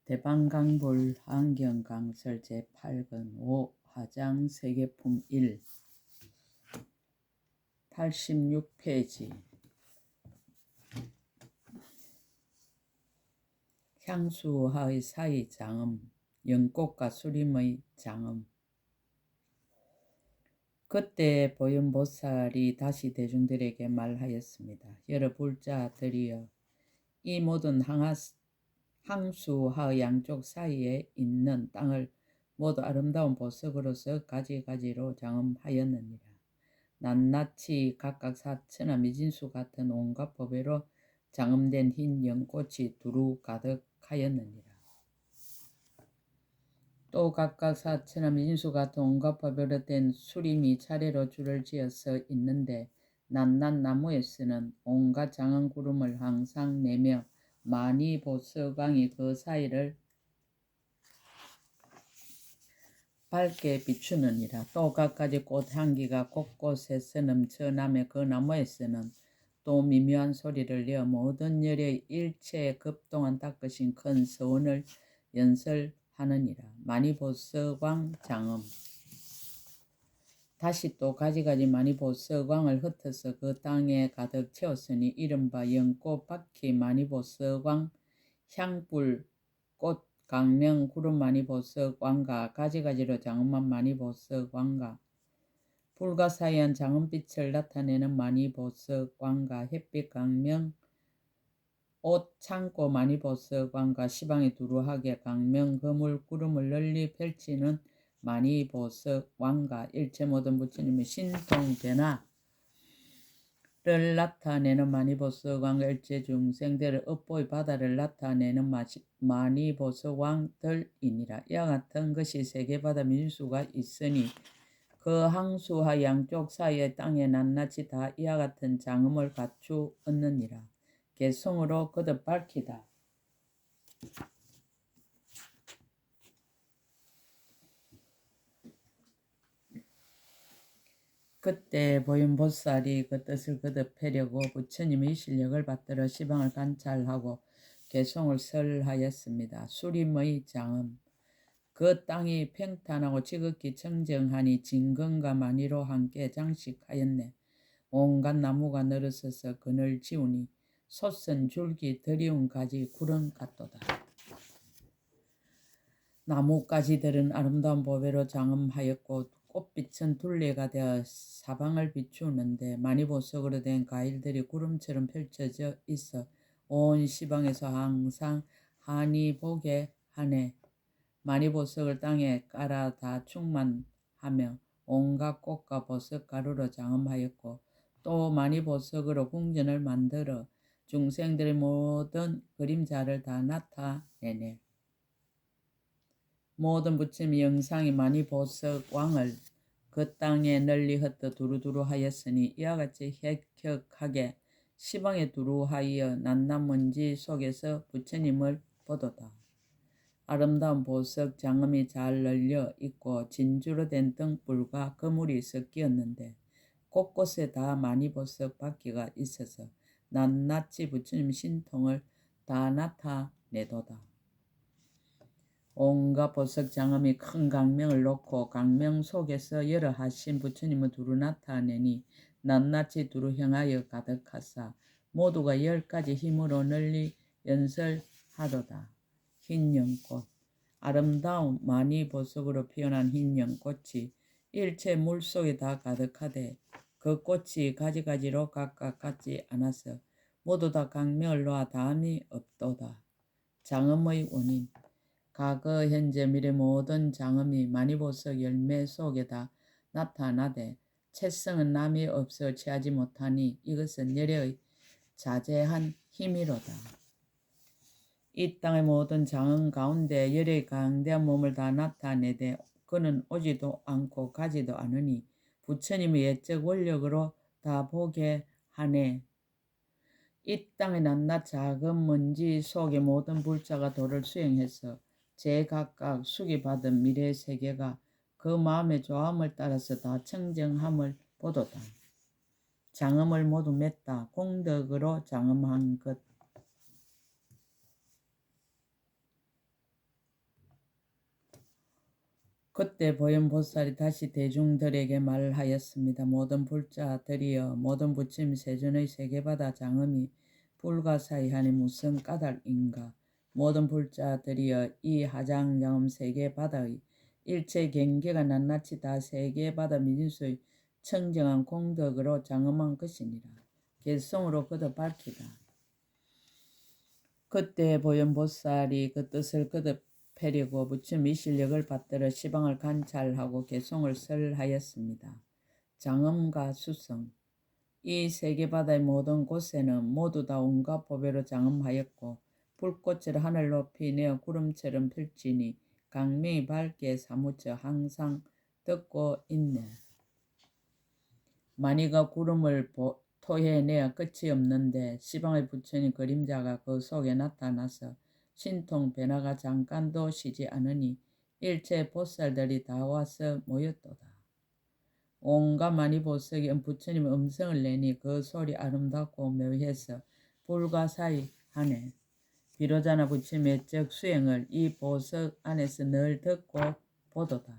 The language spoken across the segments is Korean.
대방강불 환경강설 제8권 5 화장 세계품 1 86페이지 향수화의 사이 장음 연꽃과 수림의 장음. 그때 보현보살이 다시 대중들에게 말하였습니다. 여러 불자들이여, 이 모든 항수화의 양쪽 사이에 있는 땅을 모두 아름다운 보석으로서 가지가지로 장음하였느니라. 낱낱이 각각 사천하 미진수 같은 온갖 법외로 장음된 흰 연꽃이 두루 가득하였느니라. 또 각각 사천하 미진수 같은 온갖 법외로 된 수림이 차례로 줄을 지어서 있는데 낱낱 나무에서는 온갖 장엄 구름을 항상 내며 많이 보석광이 그 사이를 밝게 비추느니라. 또 갖가지 꽃향기가 곳곳에서 넘쳐나며 그 나무에서는 또 미묘한 소리를 내어 모든 열의 일체에 급동안 닦으신 큰 서원을 연설하느니라. 많이 보석광 장엄. 다시 또 가지가지 많이 보석광을 흩어서 그 땅에 가득 채웠으니 이른바 연꽃 바퀴 많이 보석광, 향불 꽃 강명 구름 많이 보석광과 가지가지로 장엄한 많이 보석광과 불가사의한 장엄빛을 나타내는 많이 보석광과 햇빛 강명 옷 창고 많이 보석광과 시방에 두루하게 강명 거물 구름을 널리 펼치는 많이 보석광과 일체 모든 부처님의 신통 변화를 나타내는 많이 보석광과 일체 중생들의 업보의 바다를 나타내는 많이 보석광들이니라. 이와 같은 것이 세계바다 민수가 있으니 그 항수하 양쪽 사이의 땅에 낱낱이 다 이와 같은 장음을 갖추었느니라. 개성으로 거듭 밝히다. 그때 보현보살이 그 뜻을 거듭하려고 부처님의 실력을 받들어 시방을 관찰하고 개성을 설하였습니다. 수림의 장음. 그 땅이 평탄하고 지극히 청정하니 진건과 마니로 함께 장식하였네. 온갖 나무가 늘어서서 그늘 지우니 솟은 줄기 드리운 가지 구름 같도다. 나뭇가지들은 아름다운 보배로 장음하였고 꽃빛은 둘레가 되어 사방을 비추는데 많이 보석으로 된 과일들이 구름처럼 펼쳐져 있어 온 시방에서 항상 한이 보게 하네. 많이 보석을 땅에 깔아 다 충만하며 온갖 꽃과 보석 가루로 장음하였고 또 많이 보석으로 궁전을 만들어 중생들의 모든 그림자를 다 나타내네. 모든 부처님의 영상이 많이 보석왕을 그 땅에 널리 흩어 두루두루 하였으니 이와 같이 혁혁하게 시방에 두루하여 낱낱 먼지 속에서 부처님을 보도다. 아름다운 보석 장음이 잘 널려 있고 진주로 된 등불과 거물이 섞였는데 곳곳에 다 많이 보석 바퀴가 있어서 낱낱이 부처님 신통을 다 나타내도다. 온갖 보석 장엄이 큰 강명을 놓고 강명 속에서 여러 하신 부처님을 두루 나타내니 낱낱이 두루 향하여 가득하사 모두가 10가지 힘으로 널리 연설하도다. 흰 연꽃. 아름다운 많이 보석으로 피어난 흰 연꽃이 일체 물속에 다 가득하되 그 꽃이 가지가지로 각각 같지 않아서 모두 다 강명을 놓아 다함이 없도다. 장엄의 원인. 과거 현재 미래 모든 장엄이 많이 보석 열매 속에 다 나타나되 채성은 남이 없어 취하지 못하니 이것은 열의 자제한 힘이로다. 이 땅의 모든 장엄 가운데 열의 강대한 몸을 다 나타내되 그는 오지도 않고 가지도 않으니 부처님의 예적 원력으로 다 보게 하네. 이 땅의 낱낱 작은 먼지 속에 모든 불자가 도를 수행해서 제각각 수기 받은 미래의 세계가 그 마음의 조함을 따라서 다 청정함을 보도다. 장엄을 모두 맺다. 공덕으로 장엄한 것. 그때 보현보살이 다시 대중들에게 말하였습니다. 모든 불자들이여, 모든 부처님 세존의 세계바다 장엄이 불가사의하니 무슨 까닭인가. 모든 불자들이여, 이 하장장엄 세계바다의 일체 경계가 낱낱이 다 세계바다 미진수의 청정한 공덕으로 장엄한 것이니라. 개성으로 거듭 밝히다. 그때 보현보살이 그 뜻을 거듭 펴려고 부처님 이 실력을 받들어 시방을 관찰하고 개송을 설하였습니다. 장엄과 수성. 이 세계바다의 모든 곳에는 모두 다 온갖 보배로 장엄하였고 불꽃을 하늘 높이 내어 구름처럼 펼치니 강명이 밝게 사무쳐 항상 듣고 있네. 만이가 구름을 토해내어 끝이 없는데 시방의 부처님 그림자가 그 속에 나타나서 신통 변화가 잠깐도 쉬지 않으니 일체 보살들이 다 와서 모였도다. 온갖 많이 보석이 부처님의 음성을 내니 그 소리 아름답고 묘해서 불가사의 하네. 비로자나 부처님의 적 수행을 이 보석 안에서 늘 듣고 보도다.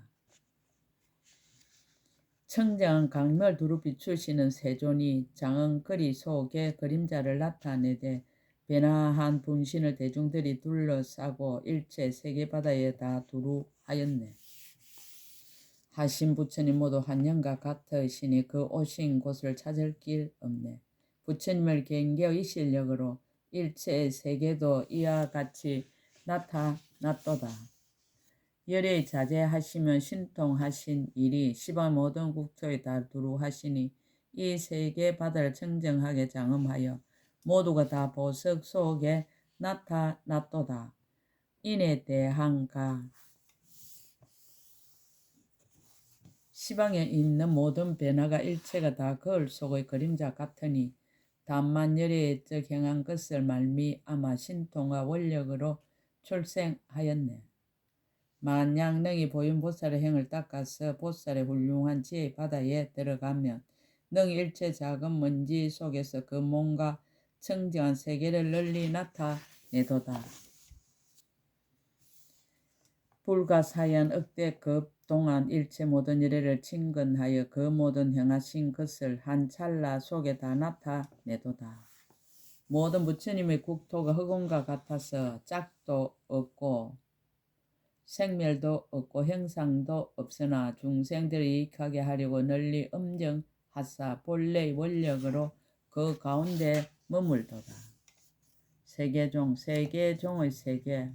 청정한 강멸 두루 비추시는 세존이 장엄거리 속에 그림자를 나타내되 변화한 분신을 대중들이 둘러싸고 일체 세계바다에 다 두루 하였네. 하신 부처님 모두 한영과 같으시니 그 오신 곳을 찾을 길 없네. 부처님을 경계의 실력으로 일체 세계도 이와 같이 나타났도다. 열의 자제하시면 신통하신 일이 시방 모든 국토에 다 두루 하시니 이 세계 바다를 청정하게 장엄하여 모두가 다 보석 속에 나타났도다. 인에 대한가. 시방에 있는 모든 변화가 일체가 다 거울 속의 그림자 같으니 다만 열의 적 행한 것을 말미암아 신통과 원력으로 출생하였네. 만약 능히 보현보살의 행을 닦아서 보살의 훌륭한 지혜의 바다에 들어가면 능히 일체 작은 먼지 속에서 그 몸과 청정한 세계를 널리 나타내도다. 불가사의한 억대급 동안 일체 모든 열애를 친근하여 그 모든 행하신 것을 한 찰나 속에 다 나타내도다. 모든 부처님의 국토가 흑원과 같아서 짝도 없고 생멸도 없고 형상도 없으나 중생들을 이익하게 하려고 널리 엄정하사 본래의 원력으로 그 가운데 머물도다. 세계종, 세계종의 세계.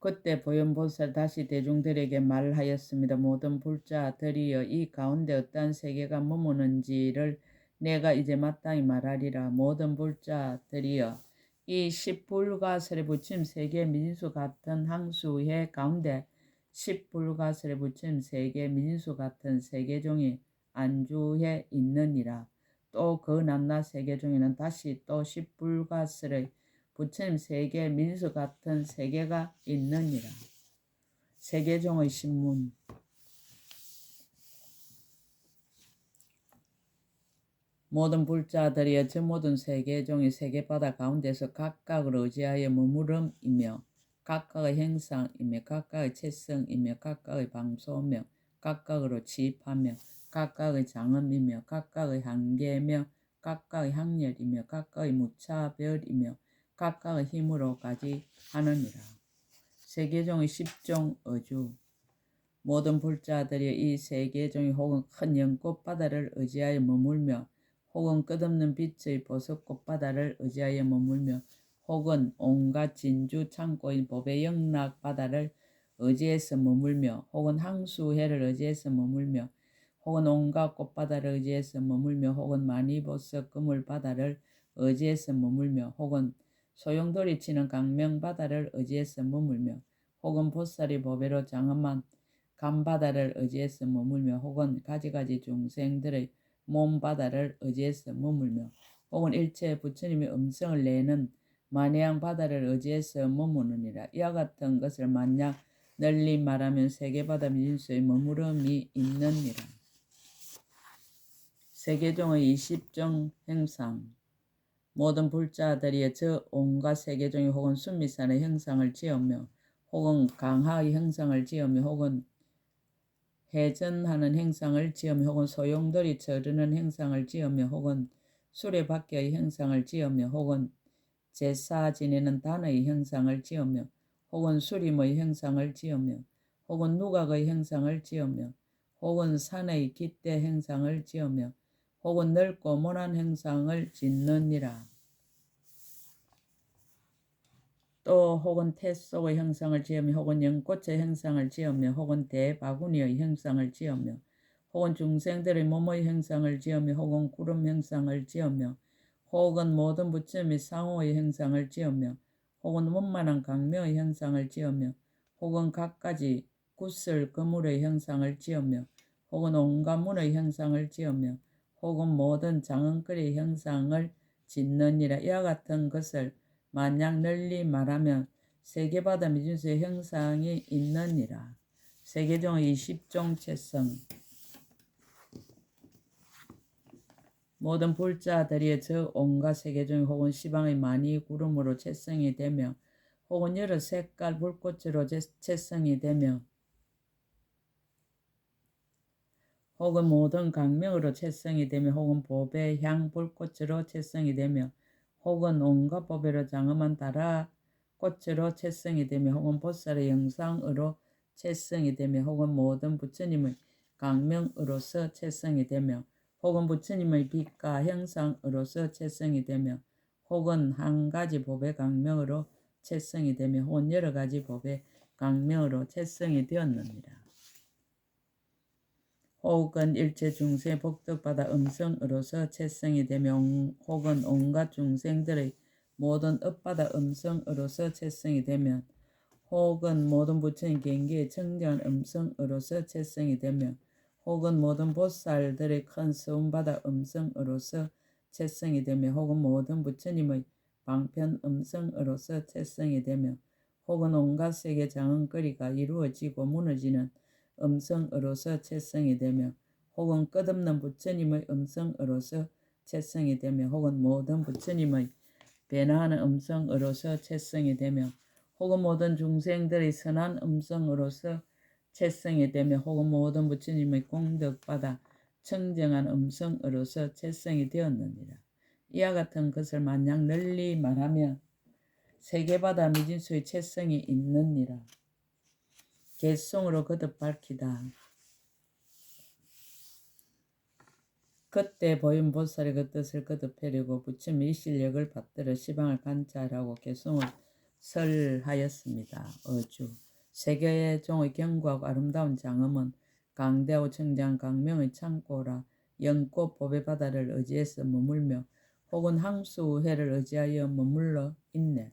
그때 보현보살 다시 대중들에게 말하였습니다. 모든 불자들이여, 이 가운데 어떠한 세계가 머무는지를 내가 이제 마땅히 말하리라. 모든 불자들이여, 이 십불가설의 부처님 세계 미진수 같은 항수회 가운데 십불가설의 부처님 세계 미진수 같은 세계종이 안주해 있느니라. 또 그 낱낱 세계종에는 다시 또 십불가설의 부처님 세계 민수 같은 세계가 있느니라. 세계종의 신문. 모든 불자들이여, 저 모든 세계종이 세계바다 가운데서 각각을 의지하여 머무름이며 각각의 형상이며 각각의 체성이며 각각의 방소며 각각으로 취입하며 각각의 장엄이며 각각의 한계며 각각의 학렬이며 각각의 무차별이며 각각의 힘으로까지 하느니라. 세계종의 십종 어주. 모든 불자들이 이 세계종이 혹은 큰 연꽃바다를 의지하여 머물며 혹은 끝없는 빛의 보석꽃바다를 의지하여 머물며 혹은 온갖 진주 창고인 법의 영락바다를 의지해서 머물며 혹은 항수해를 의지해서 머물며 혹은 온갖 꽃바다를 의지해서 머물며 혹은 많이보석 그물바다를 의지해서 머물며 혹은 소용돌이 치는 강명바다를 의지해서 머물며 혹은 보살이 보배로 장엄한 감바다를 의지해서 머물며 혹은 가지가지 중생들의 몸바다를 의지해서 머물며 혹은 일체 부처님의 음성을 내는 만해양 바다를 의지해서 머무느니라. 이와 같은 것을 만약 널리 말하면 세계바다 미진수의 머무름이 있느니라. 세계종의 20종 행상. 모든 불자들이 저 온갖 세계종이 혹은 순미산의 형상을 지으며 혹은 강하의 형상을 지으며 혹은 회전하는 형상을 지으며 혹은 소용돌이 저르는 형상을 지으며 혹은 수레바퀴의 형상을 지으며 혹은 제사 지내는 단의 형상을 지으며 혹은 수림의 형상을 지으며 혹은 누각의 형상을 지으며 혹은 산의 깃대 형상을 지으며 혹은 넓고 모난 형상을 짓느니라. 또 혹은 태 속의 형상을 지으며 혹은 연꽃의 형상을 지으며 혹은 대바구니의 형상을 지으며 혹은 중생들의 몸의 형상을 지으며 혹은 구름 형상을 지으며 혹은 모든 부처 및 상호의 형상을 지으며 혹은 원만한 강명의 형상을 지으며 혹은 갖가지 구슬 그물의 형상을 지으며 혹은 온갖 문의 형상을 지으며 혹은 모든 장언거리의 형상을 짓느니라. 이와 같은 것을 만약 널리 말하면 세계바다 미진수의 형상이 있느니라. 세계종의 20종 채성. 모든 불자들이 저 온갖 세계종 혹은 시방의 많이 구름으로 채성이 되며 혹은 여러 색깔 불꽃으로 채성이 되며 혹은 모든 강명으로 채성이 되며 혹은 보배 향 불꽃으로 채성이 되며 혹은 온갖 보배로 장엄한 다라 꽃으로 채성이 되며 혹은 보살의 영상으로 채성이 되며 혹은 모든 부처님의 강명으로서 채성이 되며 혹은 부처님의 빛과 형상으로서 채성이 되며 혹은 한 가지 보배 강명으로 채성이 되며 혹은 여러 가지 보배 강명으로 채성이 되었느니라. 혹은 일체 중생의 복덕받아 음성으로서 채성이 되며 혹은 온갖 중생들의 모든 업받아 음성으로서 채성이 되면 혹은 모든 부처님 경계의 청정한 음성으로서 채성이 되며 혹은 모든 보살들의 큰 수음받아 음성으로서 채성이 되며 혹은 모든 부처님의 방편 음성으로서 채성이 되며 혹은 온갖 세계 장언거리가 이루어지고 무너지는 음성으로서 채성이 되며 혹은 끝없는 부처님의 음성으로서 채성이 되며 혹은 모든 부처님의 변화하는 음성으로서 채성이 되며 혹은 모든 중생들의 선한 음성으로서 채성이 되며 혹은 모든 부처님의 공덕받아 청정한 음성으로서 채성이 되었느니라. 이와 같은 것을 만약 널리 말하면 세계바다 미진수의 채성이 있느니라. 개성으로 거듭 밝히다. 그때 보인 보살이 그 뜻을 거듭 펴려고 부처님이 이 실력을 받들어 시방을 관찰하고 개성을 설하였습니다. 어주 세계의 종의 견고하고 아름다운 장엄은 강대하고 청정한 강명의 창고라. 연꽃 보배바다를 의지해서 머물며 혹은 항수해를 의지하여 머물러 있네.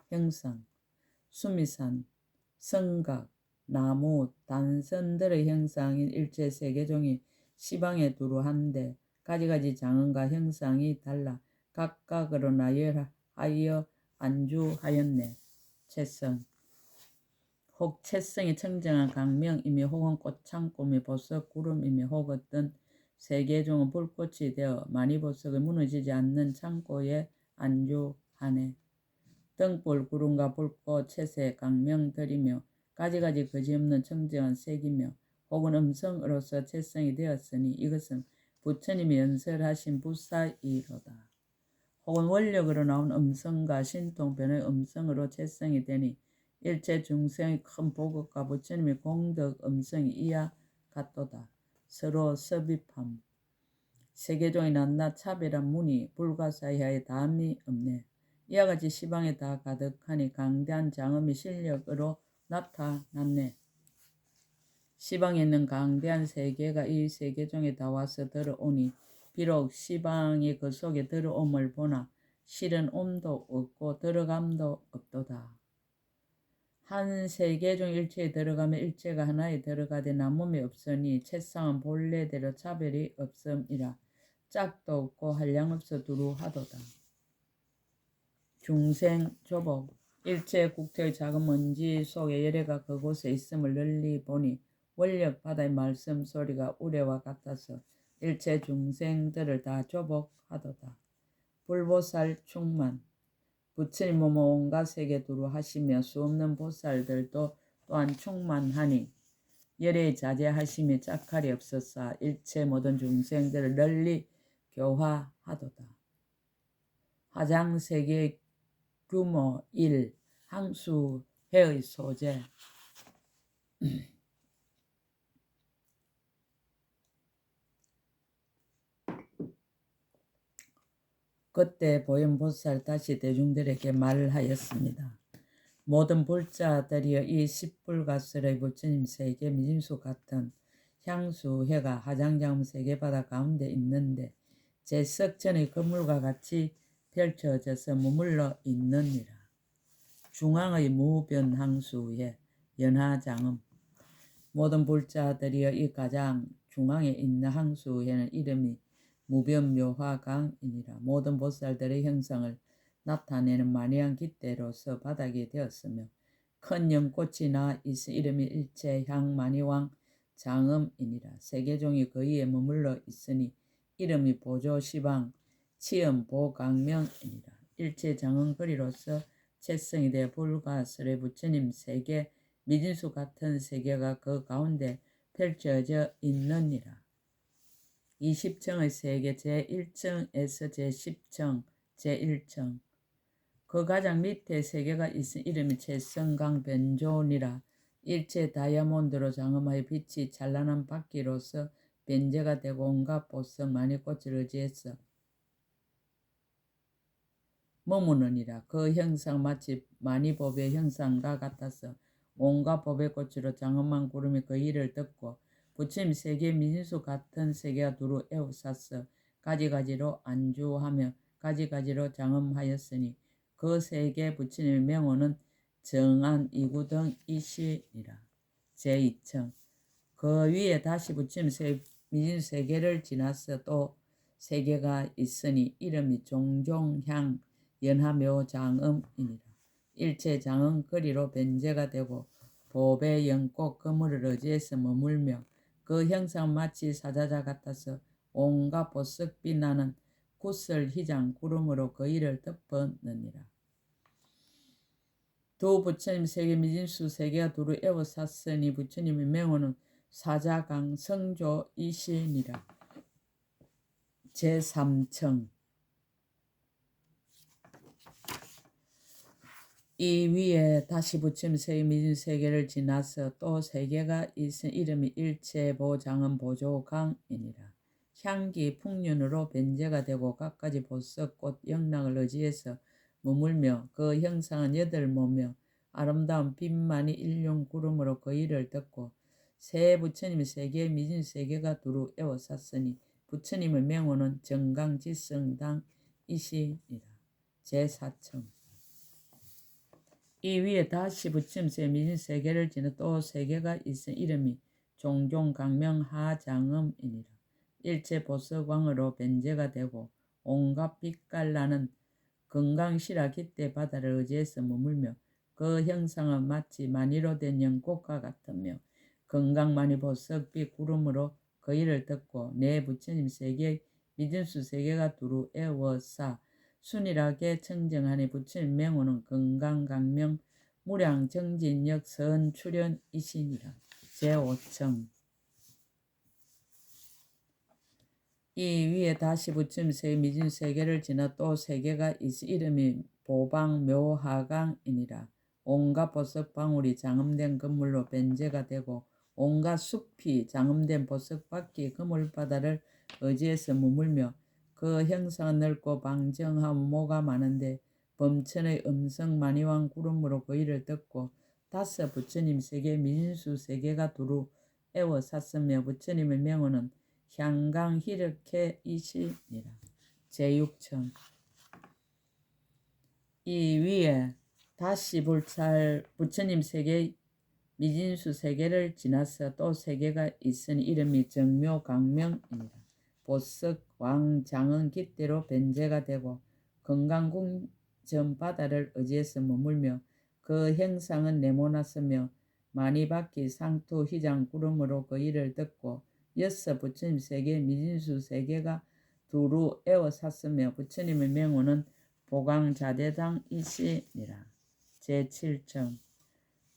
형상 수미산 성각 나무 단선들의 형상인 일체 세계종이 시방에 두루 한데 가지가지 장언과 형상이 달라 각각으로 나열하여 안주하였네. 채성 혹 채성이 청정한 강명이며 혹은 꽃창고며 보석 구름이며 혹 어떤 세계종은 불꽃이 되어 만이보석이 무너지지 않는 창고에 안주하네. 등불 구름과 불꽃 채색 강명들이며 가지가지 거지없는 청정한 색이며 혹은 음성으로서 채성이 되었으니 이것은 부처님이 연설하신 부사이로다. 혹은 원력으로 나온 음성과 신통변의 음성으로 채성이 되니 일체 중생의 큰 복업과 부처님의 공덕 음성이 이와 같도다. 서로 섭입함. 세계종의 낱낱 차별한 문이 불가사의하에 담이 없네. 이와 같이 시방에 다 가득하니 강대한 장엄의 실력으로 나타났네. 시방에 있는 강대한 세계가 이 세계종에 다 와서 들어오니 비록 시방이 그 속에 들어옴을 보나 실은 옴도 없고 들어감도 없도다. 한 세계종 일체에 들어가면 일체가 하나에 들어가되 남음이 없으니 채상은 본래대로 차별이 없음이라. 짝도 없고 한량없어 두루하도다. 중생 조복 일체 국토의 작은 먼지 속에 열애가 그곳에 있음을 널리 보니 원력 바다의 말씀 소리가 우레와 같아서 일체 중생들을 다 조복하도다. 불보살 충만. 부처님 몸은 온갖 세계 두루 하시며 수없는 보살들도 또한 충만하니 열에 자제하심이 짝할이 없어서 일체 모든 중생들을 널리 교화하도다. 화장세계 규모 1. 항수해의 소재. 그때 보현보살 다시 대중들에게 말을 하였습니다. 모든 불자들이여 이 십불가설의 부처님 세계 미진수 같은 향수해가 화장자음 세계바다 가운데 있는데 제 석천의 그물과 같이 펼쳐져서 머물러 있느니라. 중앙의 무변항수해 연하장음. 모든 불자들이여 이 가장 중앙에 있는 항수해는 이름이 무변묘화강이니라. 모든 보살들의 형상을 나타내는 만이한 깃대로서 바닥에 되었으며 큰 연꽃이 나 있어 이름이 일체향만이왕 장음이니라. 세계종이 그 위에 머물러 있으니 이름이 보조시방 치음보강명이니라. 일체장음거리로서 채성이 되어 불가설의 부처님 세계 미진수 같은 세계가 그 가운데 펼쳐져 있느니라. 20층의 세계 제1층에서 제10층 제1층 그 가장 밑에 세계가 있은 이름이 채성강변조니라. 일체 다이아몬드로 장엄하여 빛이 찬란한 바퀴로서 변제가 되고 온갖 보석 많이 꽃을 의지해서 머무느니라. 그 형상 마치 많이 법의 형상과 같아서 온갖 법의 꽃으로 장엄한 구름이 그 일을 듣고 부처님 세계 미진수 같은 세계가 두루 에워쌌어 가지가지로 안주하며 가지가지로 장엄하였으니 그 세계 부처님의 명호는 정안 이구등이시니라. 제2층 그 위에 다시 부처님 미진수 세계를 지나서 또 세계가 있으니 이름이 종종향 연하묘장음이니라. 일체장음 거리로 변제가 되고 보배 연꽃 그물을 의지해서 머물며 그 형상 마치 사자자 같아서 온갖 보석 빛나는 구슬 희장 구름으로 그 일을 덮었느니라. 두 부처님 세계 미진수 세계가 두루 에워쌌으니 부처님의 명호는 사자강 성조이시니라. 제3층 이 위에 다시 부처님 세계 미진수 세계를 지나서 또 세계가 있은 이름이 일체보장은 보조강이니라. 향기 풍륜으로 변제가 되고 갖가지 보석꽃 영락을 의지해서 머물며 그 형상은 여덟모며 아름다운 빛만이 일륜 구름으로 그 일을 듣고 새 부처님 세계 미진수 세계가 두루 에워쌌으니 부처님의 명호는 정강지성당이시니라. 제4층 이 위에 다시 부처님 세계 미진수 세계를 지나 또 세계가 있은 이름이 종종강명하장음이니라. 일체 보석왕으로 변제가 되고 온갖 빛깔 나는 건강시라 깃대 바다를 의지해서 머물며 그 형상은 마치 만이로 된 연꽃과 같으며 건강만이 보석빛 구름으로 그 일을 듣고 내 부처님 세계 미진수 세계가 두루 에워싸 순일하게 청정하니 부처님 명호는 건강강명 무량정진력 선출현이시니라. 제5층 이 위에 다시 부처님 세계 미진수 세계를 지나 또 세계가 있어 이름이 보방묘하강이니라. 온갖 보석방울이 장엄된 그물로 변제가 되고 온갖 숲이 장엄된 보석바퀴 그물바다를 의지해서 머물며 그 형상은 넓고 방정하고 모가 많은데 범천의 음성만이왕 구름으로 그 일을 듣고 다섯 부처님 세계 미진수 세계가 두루 에워쌌으며 부처님의 명호는 향강희력해이시니라. 제6층 이 위에 다시 부처님 세계 미진수 세계를 지나서 또 세계가 있으니 이름이 정묘강명이니라. 보석 왕장은 깃대로 변제가 되고 건강궁전 바다를 의지해서 머물며 그 형상은 네모났으며 많이 바퀴 상투 희장 구름으로 그 일을 듣고 여섯 부처님 세계 미진수 세계가 두루 에워쌌으며 부처님의 명호는 보강자대당이시니라. 제7청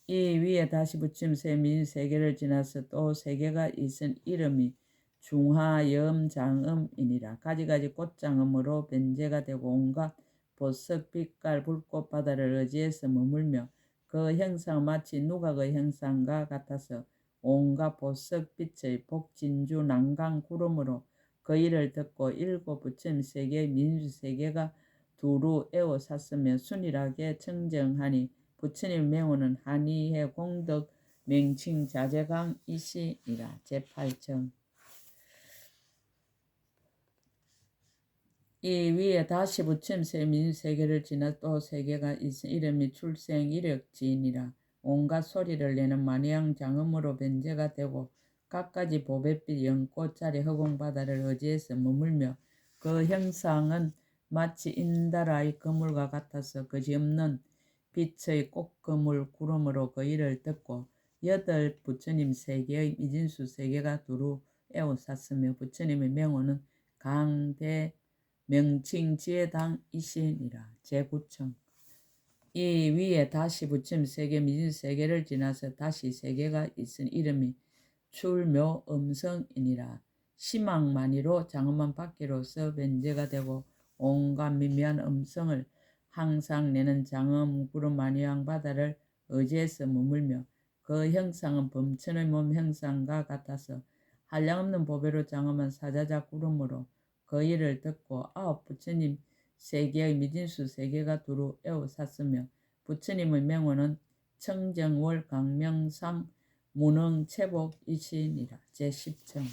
이 위에 다시 부처님 세민세계를 지나서 또 세계가 있은 이름이 중화염장음이니라. 가지가지 꽃장음으로 변제가 되고 온갖 보석 빛깔 불꽃 바다를 의지해서 머물며 그 형상 마치 누각의 형상과 같아서 온갖 보석빛의 복진주 난강 구름으로 그 일을 듣고 일곱 부처님 세계의 민주세계가 두루 에워쌌으며 순일하게 청정하니 부처님 명호는 한이해 공덕 명칭 자재강이시니라. 제8정 이 위에 다시 부처님 민주세계를 지나 또 세계가 있은 이름이 출생이력지니라. 온갖 소리를 내는 만양 장음으로 변제가 되고 갖가지 보배빛 연꽃자리 허공바다를 의지해서 머물며 그 형상은 마치 인다라의 그물과 같아서 그지없는 빛의 꽃그물 구름으로 그 일을 듣고 여덟 부처님 세계의 미진수 세계가 두루 에워쌌으며 부처님의 명호는 강대 명칭지혜당이시니라. 제9청 이 위에 다시 부처님 세계 미진세계를 지나서 다시 세계가 있은 이름이 출묘음성이니라. 시망만이로 장엄한 바퀴로서 변제가 되고 온갖 미미한 음성을 항상 내는 장엄 구름 만유양 바다를 의지해서 머물며 그 형상은 범천의 몸 형상과 같아서 한량없는 보배로 장엄한 사자자 구름으로 그 일을 듣고 아홉 부처님 세계의 미진수 세계가 두루 에워쌌으며 부처님의 명호는 청정월 강명상 무능체복이시니라. 제10청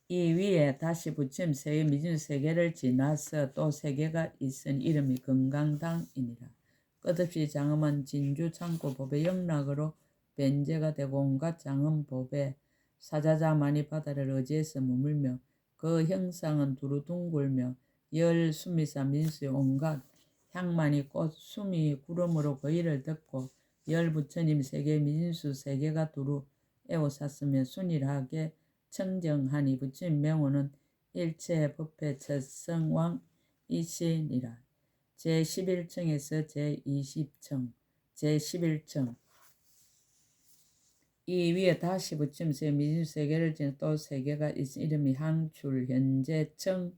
이 위에 다시 부처님 세계 미진수 세계를 지나서 또 세계가 있은 이름이 건강당이니라. 끝없이 장엄한 진주 창고 법의 영락으로 변제가 되고 온갖 장엄 법의 사자자 많이 바다를 의지해서 머물며 그 형상은 두루 둥글며 열 수미사 민수의 온갖 향만이 꽃 수미 구름으로 그 일을 듣고 열 부처님 세계 미진수 세계가 두루 에워쌌으며 순일하게 청정하니 부처님 명호는 일체 법회 첫성왕이시니라. 제11층에서 제20층 제11층 이 위에 다시 부처님 세계 미진수 세계를 지나 또 세계가 있은 이름이 항출 현재청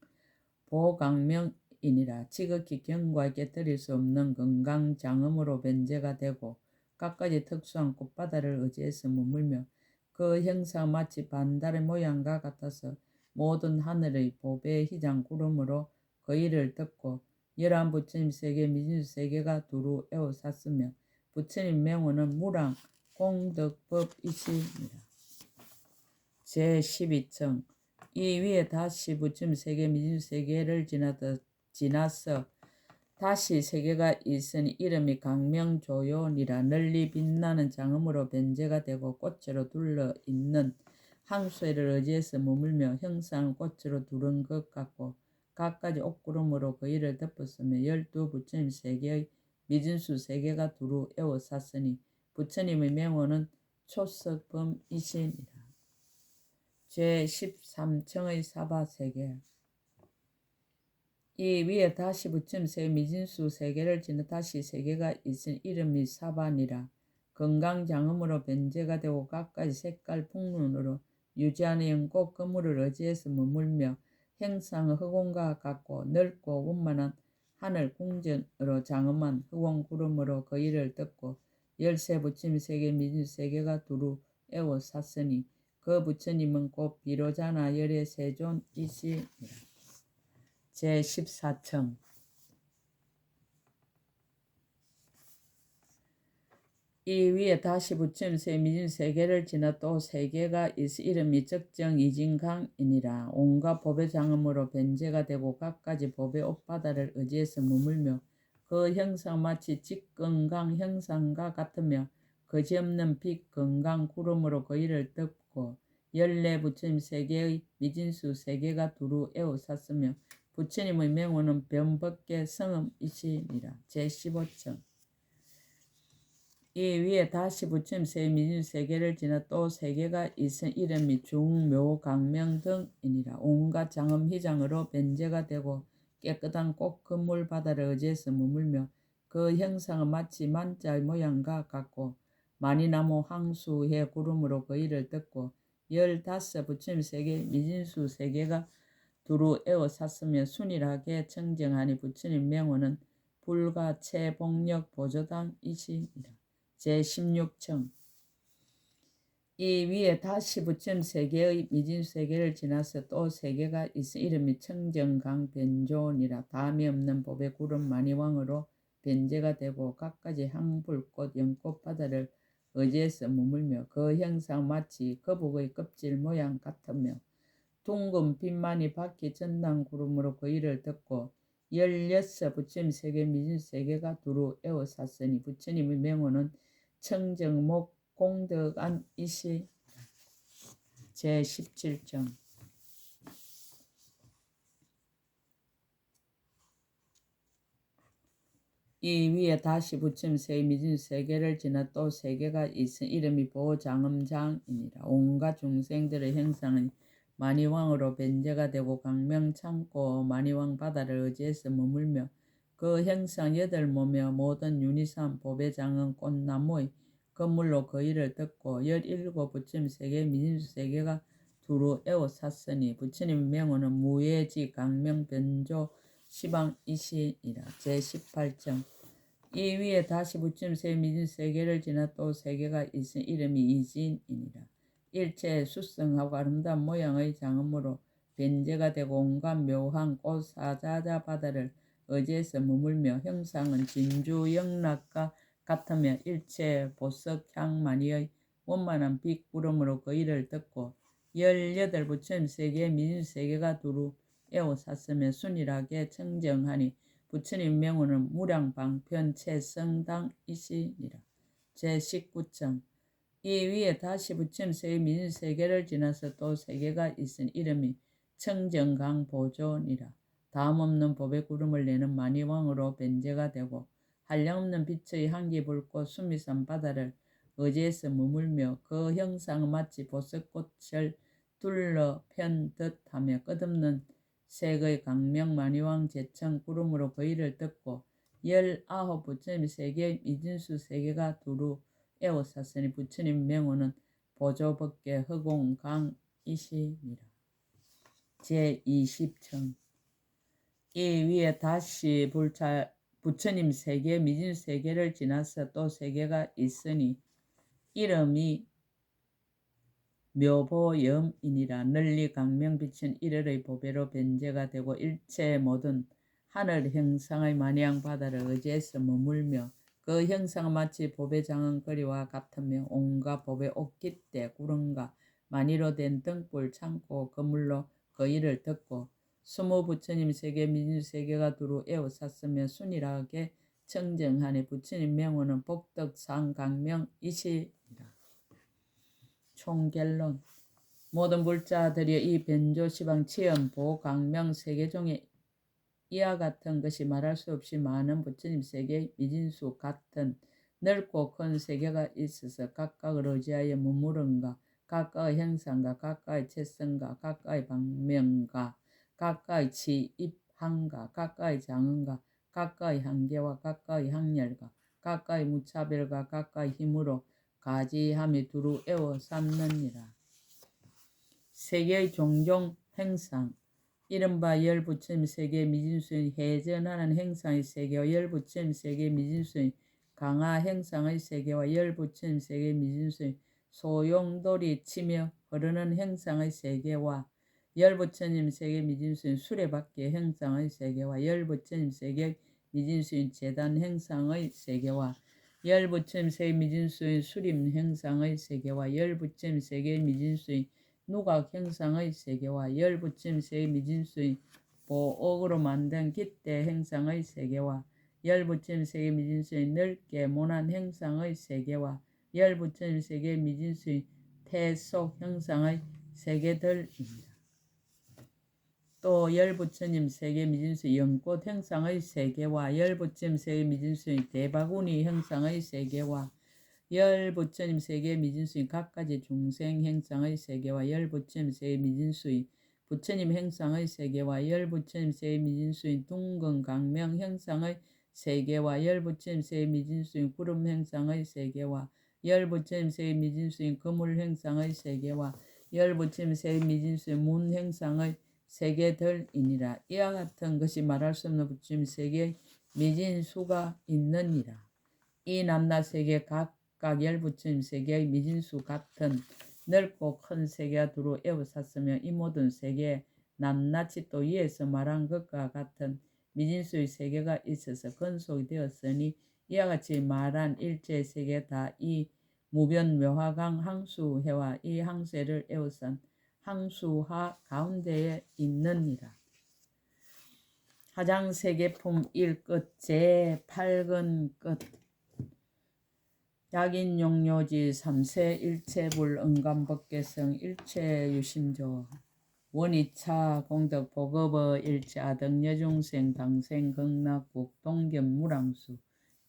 보강명이니라. 지극히 경과에 깨뜨릴 수 없는 건강장음으로 변제가 되고 갖가지 특수한 꽃바다를 의지해서 머물며 그 형상 마치 반달의 모양과 같아서 모든 하늘의 보배 희장 구름으로 그 일을 듣고 열한 부처님 세계 미진수 세계가 두루 에워쌌으며 부처님 명호는 무랑 공덕법이시니라. 제12층 이 위에 다시 부처님 세계 미진수 세계를 지나서 다시 세계가 있으니 이름이 강명조연이라. 널리 빛나는 장음으로 변제가 되고 꽃으로 둘러있는 항소를 의지해서 머물며 형상 꽃으로 두른 것 같고 갖가지 옷구름으로 그 일을 덮었으며 열두 부처님 세계의 미진수 세계가 두루 에워쌌으니 부처님의 명호는 초석범이시니라. 제13층의 사바세계 이 위에 다시 부처님 세계 미진수 세계를 지나 다시 세계가 있은 이름이 사반이라. 건강장음으로 변제가 되고 갖가지 색깔 풍눈으로 유지하는 연꽃 그물을 의지해서 머물며 형상의 허공과 같고 넓고 원만한 하늘 궁전으로 장엄한 허공구름으로 그 일을 듣고 열세 부처님 세계 미진수 세계가 두루 에워쌌으니 그 부처님은 곧 비로자나 열의 세존이시니라. 제14층 이 위에 다시 부처님 세계 미진수 세계를 지나 또 세계가 있어 이름이 적정이진강이니라. 온갖 법의 장엄으로 변제가 되고 갖가지 법의 옷바다를 의지해서 머물며 그 형상 마치 직건강 형상과 같으며 거지없는 빛 건강 구름으로 그 일을 듣고 열네 부처님 세계의 미진수 세계가 두루 에워쌌으며 부처님의 명호는 변법계 성음이시니라. 제15층 이 위에 다시 부처님 세 미진 세계를 지나 또 세계가 있은 이름이 중묘 강명 등이니라. 온갖 장엄 희장으로 변제가 되고 깨끗한 꽃 그물 바다를 의지해서 머물며 그 형상은 마치 만자의 모양과 같고 마니나무 항수해 구름으로 그 일을 듣고 15 부처님 세계 미진수 세계가 두루 에워쌌으며 순일하게 청정하니 부처님 명호는 불가 채복력 보조당이시니라. 제16청 이 위에 다시 부처님 세계의 미진수 세계를 지나서 또 세계가 있어 이름이 청정강 변조니라. 다음이 없는 법의 구름 마니왕으로 변제가 되고 갖가지 항불꽃 연꽃 바다를 의지해서 머물며 그 형상 마치 거북의 껍질 모양 같으며 둥근 빛만이 바퀴 전당 구름으로 그 일을 듣고 16 부처님 세계 미진수 세계가 두루 에워쌌으니 부처님의 명호는 청정목 공덕안이시. 제17정 이 위에 다시 부처님 세 미진수 세계를 지나 또 세계가 있은 이름이 보장음장이니라. 온갖 중생들의 형상은 마니왕으로 변제가 되고 강명 참고 마니왕 바다를 의지해서 머물며 그 형상 8몸며 모든 유니산 보배장은 꽃나무의 건물로 그 일을 듣고 17 부처님 세계 미진수 세계가 두루 에워쌌으니 부처님 명호는 무예지 강명 변조 시방이시니라. 제18정 이 위에 다시 부처님 세 미진수 세계를 지나 또 세계가 있은 이름이 이진이니라. 일체 수성하고 아름다운 모양의 장엄으로 변제가 되고 온갖 묘한 꽃 사자자 바다를 의지해서 머물며 형상은 진주 영락과 같으며 일체 보석 향만이의 원만한 빛 구름으로 그 일을 듣고 18 부처님 세계 미진수 세계가 두루 에워쌌으며 순일하게 청정하니 부처님 명호는 무량방편 채성당이시니라. 제19정 이 위에 다시 부처님 세 미진수 세계를 지나서 또 세계가 있은 이름이 청정강 보존이라. 다음 없는 법의 구름을 내는 마니왕으로 변제가 되고 한량없는 빛의 한기 불꽃 수미산 바다를 의지해서 머물며 그 형상은 마치 보석꽃을 둘러 편 듯하며 끝없는 색의 강명 마니왕 제청 구름으로 그 일을 듣고 19 부처님 세계 미진수 세계가 두루 에워쌌으니 부처님 명호는 보조법계 허공강이시니라. 제20청 이 위에 다시 부처님 세계 미진수 세계를 지나서 또 세계가 있으니 이름이 묘보염이니라. 널리 강명 비친 일월의 보배로 변제가 되고 일체 모든 하늘 형상의 마냥 바다를 의지해서 머물며 그 형상은 마치 보배 장은거리와 같으며 온갖 보배 옷깃대 구름과 마니로 된 등불 창고 그물로 그 일을 듣고 20 부처님 세계 미진수 세계가 두루 에워쌌으며 순일하게 청정하니 부처님 명호는 복덕상 강명이시니라. 총결론 모든 불자들이 이 변조 시방 치연 보 강명 세계 중에 이와 같은 것이 말할 수 없이 많은 부처님 세계 미진수 같은 넓고 큰 세계가 있어서 각각을 의지하여 머무른가 각각의 형상과 각각의 채성과 각각의 방명과 각각의 치입한가 각각의 장언과 각각의 한계와 각각의 항렬과 각각의 무차별과 각각의 힘으로 가지함이 두루 에워쌌느니라. 세계의 종종 행상 이른바 열부처님 세계 미진수의 해전하는 행상의 세계와 열부처님 세계 미진수의 강화 행상의 세계와 열부처님 세계 미진수의 소용돌이 치며 흐르는 행상의 세계와 열부처님 세계 미진수의 수레바퀴 행상의 세계와 열부처님 세계 미진수의 재단 행상의 세계와 열부처님 세계 미진수의 수림 행상의 세계와 열부처님 세계 미진수의 누각 행상의 세계와 열부처님 세계 미진수의 보옥으로 만든 깃대 행상의 세계와 열부처님 세계 미진수의 넓게 모난 행상의 세계와 열부처님 세계 미진수의 태속 형상의 세계들입니다. 또 열부처님 세계 미진수의 연꽃 형상의 세계와 열부처님 세계 미진수의 대바구니 형상의 세계와 열 부처님 세계 미진수인 각가지 중생 행상의 세계와 열 부처님 세계 미진수인 부처님 행상의 세계와 열 부처님 세계 미진수인 둥근 강명 행상의 세계와 열 부처님 세계 미진수인 구름 행상의 세계와 열 부처님 세계 미진수인 그물 행상의 세계와 열 부처님 세계 미진수인 문 행상의 세계들이니라. 이와 같은 것이 말할 수 없는 부처님 세계의 미진수가 있느니라. 이 남나 세계 각각 열 부처님 세계의 미진수 같은 넓고 큰 세계가 두루 에워쌌으며 이 모든 세계에 낱낱이 또 위에서 말한 것과 같은 미진수의 세계가 있어서 근속이 되었으니 이와 같이 말한 일체 세계 다 이 무변묘화강 항수해와 이 항수해를 에워싼 항수하 가운데에 있느니라. 하장세계품 1끝 제8근 끝 약인용료지 3세 일체불 응감법계성 일체유심조 원이차 공덕 보급어 일체 아등여중생 당생 극락국 동견무랑수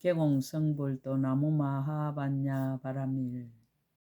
개공성불도 나무마하반야 바라밀